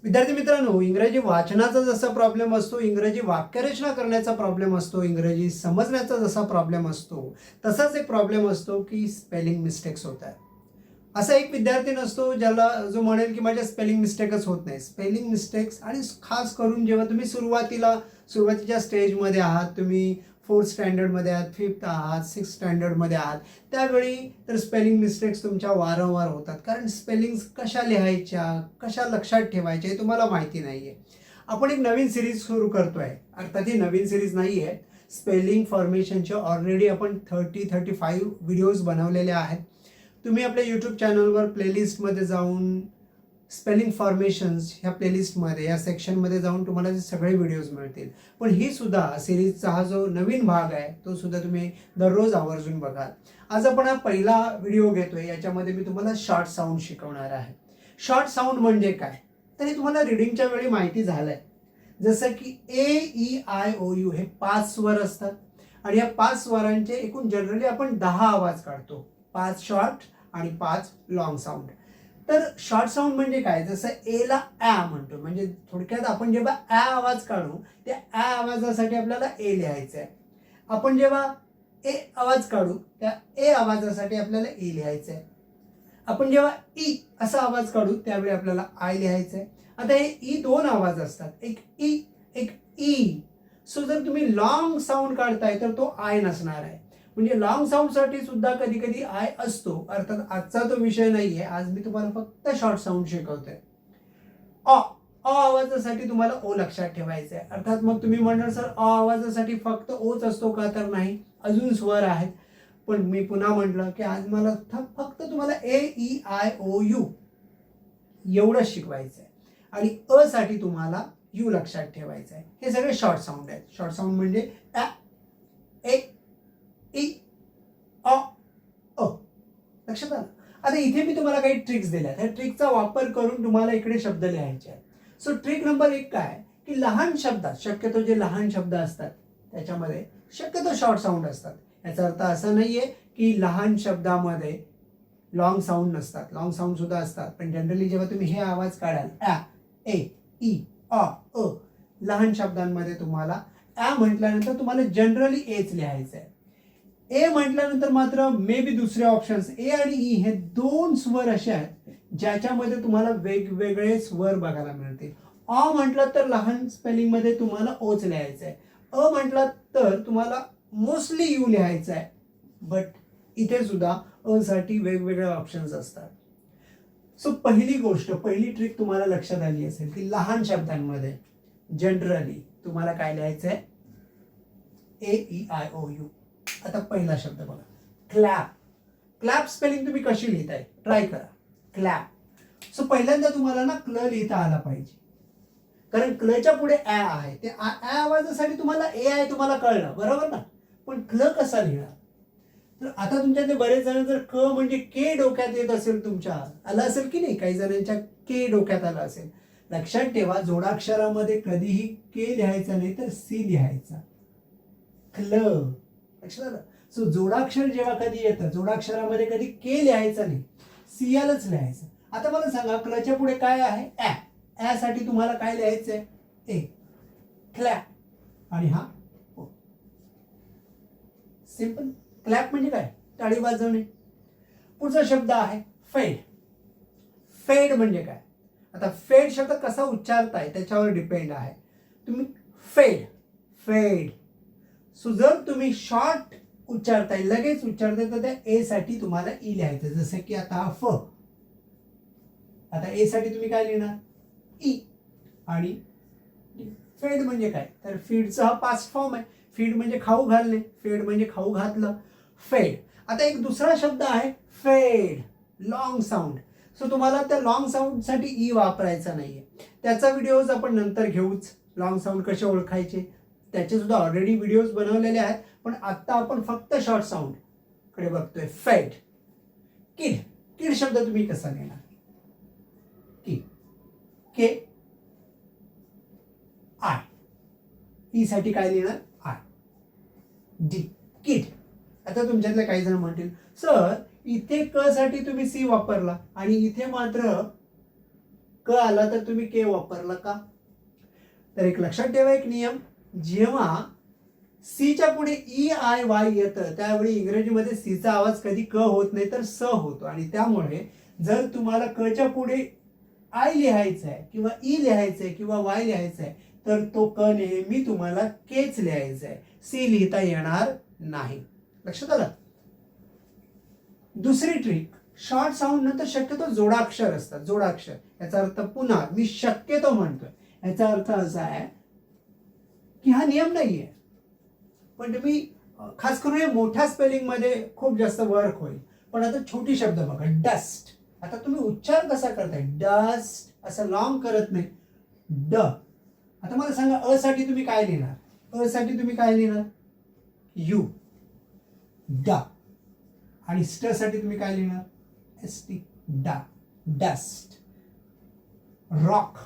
विद्यार्थी मित्रांनो, इंग्रजी वाचनाचा जसा प्रॉब्लेम असतो, इंग्रजी वाक्यरचना करण्याचा प्रॉब्लेम असतो, इंग्रजी समजण्याचा जसा प्रॉब्लेम असतो, तसाच एक प्रॉब्लेम असतो की स्पेलिंग मिस्टेक्स होतात. असा एक विद्यार्थी नसतो जो म्हणेल की माझ्या स्पेलिंग मिस्टेकच होत नाही. स्पेलिंग मिस्टेक्स आणि खास करून जेव्हा तुम्ही सुरुवातीच्या स्टेजमध्ये आहात, तुम्ही 4th स्टँडर्डमध्ये आहात, 5th आहात, 6th स्टँडर्डमध्ये आहात, त्यावेळी तर स्पेलिंग मिस्टेक्स तुमच्या वारंवार होतात. कारण स्पेलिंग्स कशा लिहायच्या, कशा लक्षात ठेवायच्या हे तुम्हाला माहिती नाही आहे. आपण एक नवीन सिरीज सुरू करतो आहे. अर्थात ही नवीन सिरीज नाही आहे. स्पेलिंग फॉर्मेशनचे ऑलरेडी आपण 35 व्हिडिओज बनवलेले आहेत. तुम्ही आपल्या यूट्यूब चॅनलवर प्लेलिस्टमध्ये जाऊन स्पेलिंग फॉर्मेशन्स ह्या प्लेलिस्टमध्ये या सेक्शनमध्ये जाऊन तुम्हाला ते सगळे व्हिडिओज मिळतील. पण ही सुद्धा सिरीजचा हा जो नवीन भाग आहे तो सुद्धा तुम्ही दररोज आवर्जून बघाल. आज आपण हा पहिला व्हिडिओ घेतोय. याच्यामध्ये मी तुम्हाला शॉर्ट साऊंड शिकवणार आहे. शॉर्ट साऊंड म्हणजे काय, तर हे तुम्हाला रिडिंगच्या वेळी माहिती झालंय. जसं की AEIOU हे 5 स्वर असतात आणि या 5 स्वरांचे एकूण जनरली आपण 10 आवाज काढतो. 5 शॉर्ट आणि 5 लॉंग साऊंड. तर शॉर्ट साऊंड म्हणजे काय, जसं एला ॲ म्हणतो, म्हणजे थोडक्यात आपण जेव्हा ॲ आवाज काढू त्या ॲ आवाजासाठी आपल्याला ए लिहायचं आहे. आपण जेव्हा ए आवाज काढू त्या ए आवाजासाठी आपल्याला ए लिहायचं आहे. आपण जेव्हा ई असा आवाज काढू त्यावेळी आपल्याला आय लिहायचं आहे. आता हे ई 2 आवाज असतात, एक ई एक ई. सो जर तुम्ही लॉंग साऊंड काढताय तर तो आय नसणार आहे. म्हणजे लॉंग साऊंडसाठी सुद्धा कधी कधी आय असतो. अर्थात आजचा तो विषय नाही आहे. आज मी तुम्हाला फक्त शॉर्ट साऊंड शिकवतोय. अ आवाजासाठी तुम्हाला ओ लक्षात ठेवायचं आहे. अर्थात मग तुम्ही म्हणणार सर आवाजासाठी फक्त ओच असतो का, तर नाही, अजून स्वर आहेत. पण मी पुन्हा म्हटलं की आज मला फक्त तुम्हाला AEIOU एवढंच शिकवायचं आहे आणि अ साठी तुम्हाला यू लक्षात ठेवायचं आहे. हे सगळे शॉर्ट साऊंड आहेत. शॉर्ट साऊंड म्हणजे ॲ ए ई अ अ. लक्षात आलं. आता इथे मी तुम्हाला काही ट्रिक्स दिल्या. त्या ट्रिकचा वापर करून तुम्हाला इकडे शब्द लिहायचे आहेत. सो ट्रिक नंबर 1 काय की लहान शब्दात, शक्यतो जे लहान शब्द असतात त्याच्यामध्ये शक्यतो शॉर्ट साऊंड असतात. याचा अर्थ असा नाहीये की लहान शब्दामध्ये लॉंग साऊंड नसतात, लॉंग साऊंड सुद्धा असतात. पण जनरली जेव्हा तुम्ही हे आवाज काढाल ॲ ए ई अ अ, लहान शब्दांमध्ये तुम्हाला ॲ म्हटल्यानंतर तुम्हाला जनरली एच लिहायचं आहे. ए म्हटल्यानंतर मात्र मे बी दुसरे ऑप्शन्स ए आणि ई हे 2 स्वर असे आहेत ज्याच्यामध्ये तुम्हाला वेगवेगळे स्वर बघायला मिळतील. अ म्हटलं तर लहान स्पेलिंगमध्ये तुम्हाला ओच लिहायचं आहे. अ म्हटलं तर तुम्हाला मोस्टली यू लिहायचं आहे. बट इथे सुद्धा अ साठी वेगवेगळे ऑप्शन्स असतात. सो पहिली ट्रिक तुम्हाला लक्षात आली असेल की लहान शब्दांमध्ये जनरली तुम्हाला काय लिहायचं आहे, AEIOU. आता पहिला शब्द बघा, क्लॅप. क्लॅप स्पेलिंग तुम्ही कशी लिहिताय ट्राय करा. क्लॅप. सो पहिल्यांदा तुम्हाला ना क्ल लिहिता आला पाहिजे, कारण क्लच्या पुढे ॲ आहे. ते ॲ आवाजासाठी तुम्हाला ए आहे तुम्हाला कळलं बरोबर ना. पण क्ल कसा लिहिणार, तर आता तुमच्यातले बरेच जण जर क म्हणजे के डोक्यात येत असेल, तुमच्या आलं असेल की नाही, काही जणांच्या के डोक्यात आलं असेल. लक्षात ठेवा जोडाक्षरामध्ये कधीही के लिहायचा नाही तर सी लिहायचा. क्ल. लक्षात आलं. सो जोडाक्षर जेव्हा कधी येतं जोडाक्षरामध्ये कधी के लिहायचं नाही, सियालच लिहायचं. आता मला सांगा क्लच्या पुढे काय आहे, ॲ. ॲ साठी तुम्हाला काय लिहायचंय, ए. क्लॅप. आणि हा ओ. सिंपल. क्लॅप म्हणजे काय, टाळी वाजवणे. पुढचा शब्द आहे फेड. फेड म्हणजे काय, आता फेड शब्द कसा उच्चारताय त्याच्यावर डिपेंड आहे. तुम्ही फेड फेड. सो जर तुम्ही शॉर्ट उच्चारताय, लगेच उच्चारताय, तर त्या ए साठी तुम्हाला ई लिहायचं. जसं की आता फ. आता ए साठी तुम्ही काय लिहिणार, ई. आणि फेड म्हणजे काय, तर फीडचा हा पास्ट फॉर्म आहे. फीड म्हणजे खाऊ घालणे, फेड म्हणजे खाऊ घातलं, फेड. आता एक दुसरा शब्द आहे फेड, लॉंग साऊंड. सो तुम्हाला त्या लॉंग साऊंड साठी ई वापरायचा नाहीये. त्याचा व्हिडिओज आपण नंतर घेऊच. लॉंग साऊंड कसे ओळखायचे त्याचे सुद्धा ऑलरेडी व्हिडिओज बनवलेले आहेत. पण आता आपण फक्त शॉर्ट साऊंड कडे बघतोय. फेड. किड. किड शब्द तुम्ही कसा लिहिणार, की के आय. ई साठी काय लिहिणार, आय. डी. किड. आता तुमच्यातले काही जण म्हणतील सर इथे क साठी तुम्ही सी वापरला आणि इथे मात्र क आला तर तुम्ही के वापरला का? तर एक लक्षात ठेवा एक नियम, जेव्हा सीच्या पुढे ई आय वाय येतं त्यावेळी इंग्रजीमध्ये सीचा आवाज कधी क होत नाही तर स होतो. आणि त्यामुळे जर तुम्हाला कच्या पुढे आय लिहायचं आहे किंवा ई लिहायचं आहे किंवा वाय लिहायचं आहे तर तो क नेहमी तुम्हाला केच लिहायचा आहे, सी लिहिता येणार नाही. लक्षात आलं? दुसरी ट्रिक, शॉर्ट साऊंड नंतर शक्यतो जोडाक्षर असतात. जोडाक्षर याचा अर्थ, पुन्हा मी शक्यतो म्हणतोय, याचा अर्थ असा आहे की हा नियम नाहीये, पण तुम्ही खास करून हे मोठ्या स्पेलिंग मध्ये खूप जास्त वर्क होईल. पण आता छोटी शब्द बघा, डस्ट. आता तुम्ही उच्चार कसा करताय? डस्ट, असं लॉंग करत नाही, ड. आता मला सांगा अ साठी तुम्ही काय लिहिणार? अ साठी तुम्ही काय लिहिणार? यू, ड. आणि स्ट साठी तुम्ही काय लिहिणार? एस टी, डा, डस्ट. रॉक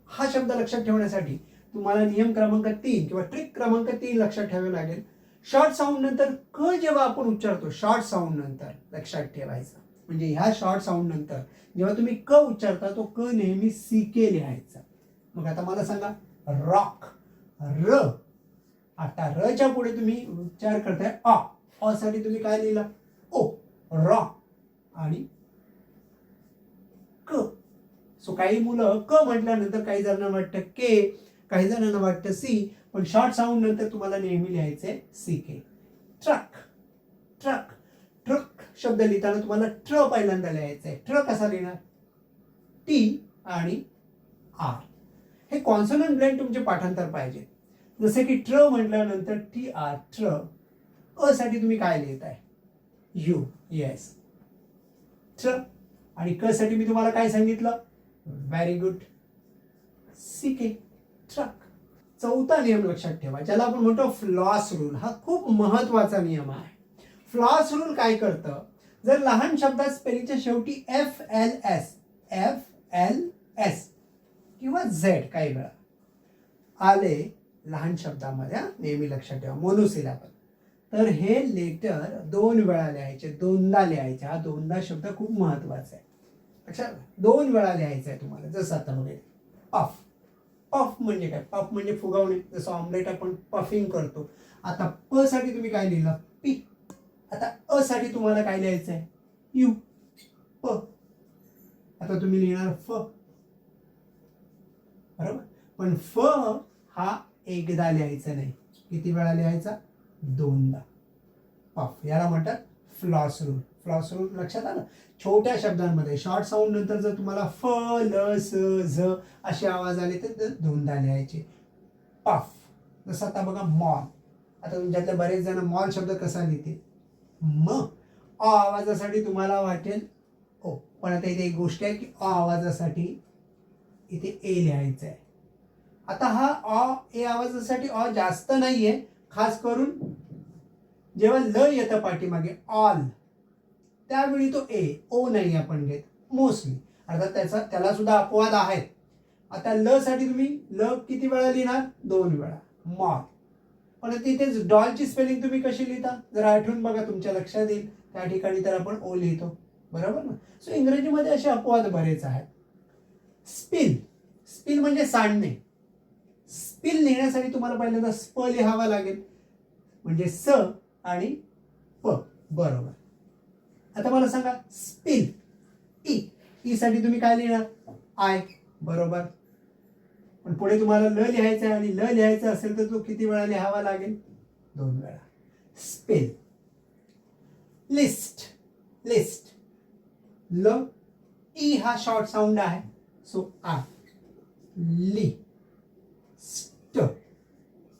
हा शब्द लक्षात ठेवण्यासाठी तुम्हाला नियम क्रमांक 3 किंवा ट्रिक क्रमांक 3 लक्षात ठेवावे लागेल. शॉर्ट साऊंड नंतर क जेव्हा आपण उच्चारतो, शॉर्ट साऊंड नंतर लक्षात ठेवायचं, म्हणजे ह्या शॉर्ट साऊंड नंतर जेव्हा तुम्ही क उच्चारता तो क नेहमी सी के लिहायचा. मग आता मला सांगा, रॉक, र. आता रच्या पुढे तुम्ही उच्चार करताय अ, अ साठी तुम्ही काय लिहिला? ओ, रॉक. आणि क. सो काही मुलं क म्हटल्यानंतर काही जणांना वाटतं के, काही जणांना वाटतं सी, पण शॉर्ट साऊंड नंतर तुम्हाला नेहमी लिहायचंय C K. Truck, truck. Truck शब्द लिहिताना तुम्हाला ट्र पहिल्यांदा लिहायचंय. ट्र कसा लिहिणार? टी आणि आर. हे कॉन्सोनंट ब्लेंड तुमचे पाठांतर पाहिजे. जसे की ट्र म्हटल्यानंतर टी आर, ट्र. अ साठी तुम्ही काय लिहिताय? यू, येस, ट्र. आणि क साठी मी तुम्हाला काय सांगितलं? Very good, C K, truck. चौथा नियम लक्षात ठेवा, ज्याला आपण म्हणतो फ्लॉस रूल. हा खूप महत्वाचा नियम आहे. फ्लॉस रूल काय करतं? जर लहान शब्दात स्पेलिंगच्या शेवटी एफ एल एस किंवा झेड काही वेळा आले लहान शब्दामध्ये, नेहमी लक्षात ठेवा, मोनोसिलॅबल, तर हे लेटर 2 वेळा लिहायचे, दोनदा लिहायचे. हा दोनदा शब्द खूप महत्वाचा आहे. लक्षात, 2 वेळा लिहायचं आहे तुम्हाला. जसं आता बघा, पफ. पफ म्हणजे काय? पफ म्हणजे फुगवणे, जसं ऑमलेट आपण पफिंग करतो. आता प साठी तुम्ही काय लिहिलं? पी. आता अ साठी तुम्हाला काय लिहायचं आहे? यू, प. आता तुम्ही लिहिणार फ, बरोबर. पण फ हा एकदा लिहायचा नाही, किती वेळा लिहायचा? 2दा. पफ, याला म्हणतात फ्लॉस रूल. फ्लॉस रूल लक्षात आलं? छोट्या शब्दांमध्ये शॉर्ट साऊंड नंतर जर तुम्हाला फ, ल, स, झ असे आवाज आले तर 2दा लिहायचे. पफ. जसं आता बघा, मॉल. आता तुमच्यातले बरेच जण मॉल शब्द कसा लिहितील? म. अ आवाजासाठी तुम्हाला वाटेल ओ, पण आता इथे एक गोष्ट आहे की अ आवाजासाठी इथे ए लिहायचं आहे. आता हा अ ए आवाजासाठी अ जास्त नाहीये, खास करून जेव्हा ल येतं पाठीमागे, ऑल, त्यावेळी तो ए, ओ नाही आपण घेत मोस्टली. अर्थात त्याला सुद्धा अपवाद आहेत. आता ल साठी तुम्ही ल किती वेळा लिहिणार? 2 वेळा, मॉल. पण तिथेच डॉलची स्पेलिंग तुम्ही कशी लिहिता? जरा आठवून बघा, तुमच्या लक्षात येईल. त्या ठिकाणी तर आपण ओ लिहितो, बरोबर ना? सो इंग्रजीमध्ये असे अपवाद बरेच आहेत. स्पिल. स्पिल म्हणजे सांडणे. स्पिल लिहिण्यासाठी तुम्हाला पहिल्यांदा स्प लिहावा लागेल, म्हणजे स आणि प, बरोबर. आता मला सांगा, स्पिल. ई. ई साठी तुम्ही काय लिहिणार? आय, बरोबर. पण पुढे तुम्हाला ल लिहायचं आहे, आणि ल लिहायचं असेल तर तो किती वेळा लिहावा लागेल? 2 वेळा. स्पिल. लिस्ट. लिस्ट. ल, ई हा शॉर्ट साऊंड आहे, सो आय. ली, स्ट,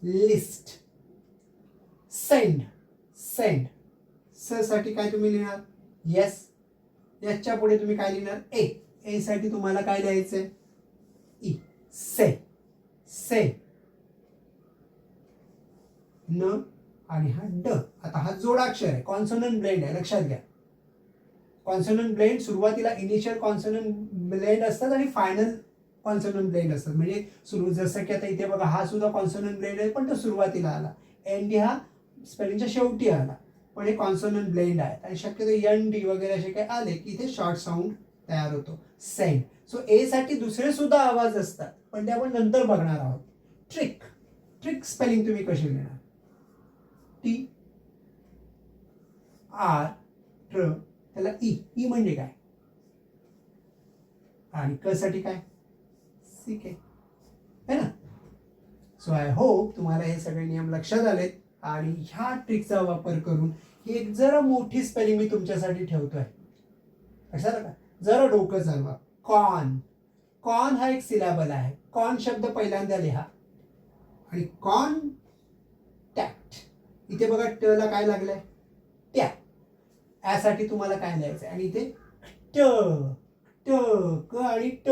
लिस्ट. सेंड. सेंड. स साठी काय तुम्ही लिहिणार? येस. याच्या पुढे तुम्ही काय लिहिणार? ए. ए साठी तुम्हाला काय लिहायचंय? ई, से. से. न आणि हा ड. आता हा जोडाक्षर आहे, कॉन्सोनंट ब्लेंड आहे, लक्षात घ्या. कॉन्सोनंट ब्लेंड सुरुवातीला इनिशियल कॉन्सोनंट ब्लेंड असतात आणि फायनल कॉन्सोनंट ब्लेंड असतात. म्हणजे सुरू, जसं की आता इथे बघा, हा सुद्धा कॉन्सोनंट ब्लेंड आहे, पण तो सुरुवातीला आला. एन डी हा स्पेलिंगच्या शेवटी आला, पण हे कॉन्सोनंट ब्लेंड आहे. आणि शक्यतो एन डी वगैरे असे काही आले की इथे शॉर्ट साऊंड तयार होतो. सेंड. सो ए साठी दुसरे सुद्धा आवाज असतात, पण ते आपण नंतर बघणार आहोत. ट्रिक. ट्रिक स्पेलिंग तुम्ही कशी लिहिणार? टी आर ट्र, त्याला ई. ई म्हणजे काय? आणि क साठी काय? सी के, है ना? सो आय होप तुम्हाला हे सगळे नियम लक्षात आलेत आणि ह्या ट्रिकचा वापर करून ही एक जरा मोठी स्पेलिंग मी तुमच्यासाठी ठेवतोय. कशाला का? जरा डोकं चालवा. कॉन. कॉन हा एक सिलॅबल आहे. कॉन शब्द पहिल्यांदा लिहा आणि कॉन्टॅक्ट. इथे बघा ट ला काय लागलंय? त्या. यासाठी तुम्हाला काय लिहायचंय? आणि इथे ट ट क आणि ट,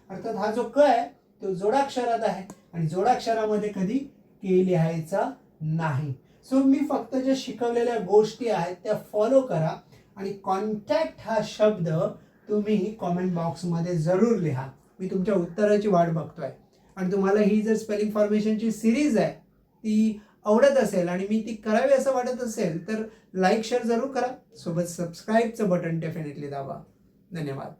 अर्थात हा जो क आहे तो जोडाक्षरात आहे आणि जोडाक्षरामध्ये कधी के लिहायचा नाही. सो मी फक्त जे शिकवलेल्या गोष्टी आहेत त्या फॉलो करा आणि कॉन्टॅक्ट हा शब्द तुम्ही कॉमेंट बॉक्समध्ये जरूर लिहा. मी तुमच्या उत्तराची वाट बघतोय. आणि तुम्हाला ही जर स्पेलिंग फॉर्मेशनची सिरीज आहे ती आवडत असेल आणि मी ती करावी असं वाटत असेल तर लाईक शेअर जरूर करा. सोबत सबस्क्राईबचं बटन डेफिनेटली दाबा. धन्यवाद.